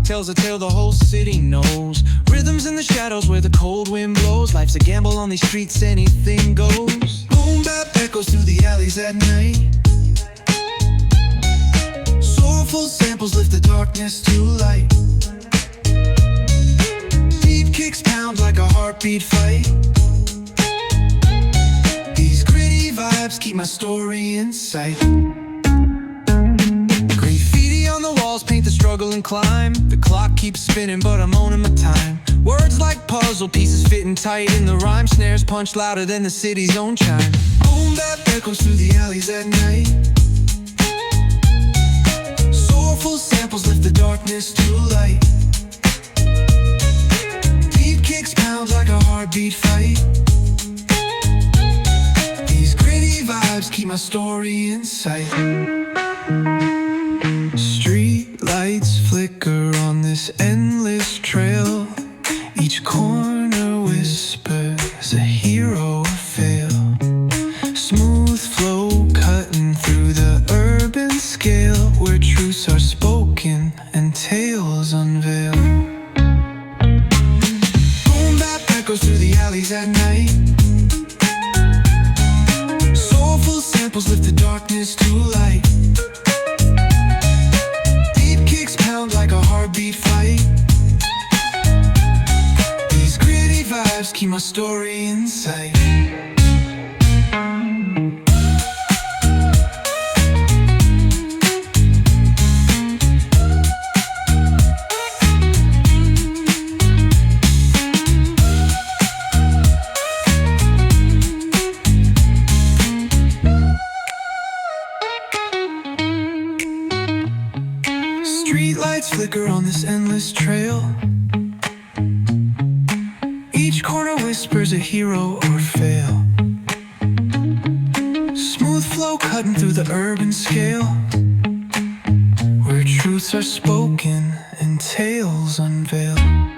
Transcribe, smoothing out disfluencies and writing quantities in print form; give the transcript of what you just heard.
tells a tale the whole city knows. Rhythms in the shadows where the cold wind blows. Life's a gamble on these streets, anything goes. Boom bap echoes through the alleys at night. Soulful samples lift the darkness to light. Deep kicks pound like a heartbeat fight. These gritty vibes keep my story in sight. Graffiti on the walls paint the struggle and climb. The clock keeps spinning but I'm owning my time. Words like puzzle pieces fitting tight in the rhyme. Snares punch louder than the city's own chime. Boom bap echoes through the alleys at night. Soulful samples lift the darkness to light. Deep kicks pound like a heartbeat fight. These gritty vibes keep my story in sight. Street lights flicker on this endless trail. Each corner whispers a hero or fail. Smooth flow cutting through the urban scale, where truths are spoken and tales unveil. Boom bap echoes through the alleys at night. Soulful samples lift the darkness to light. Deep kicks pound like a heartbeat fight. These gritty vibes keep my story in sight. Streetlights flicker on this endless trail. Each corner whispers a hero or fail. Smooth flow cutting through the urban scale, where truths are spoken and tales unveiled.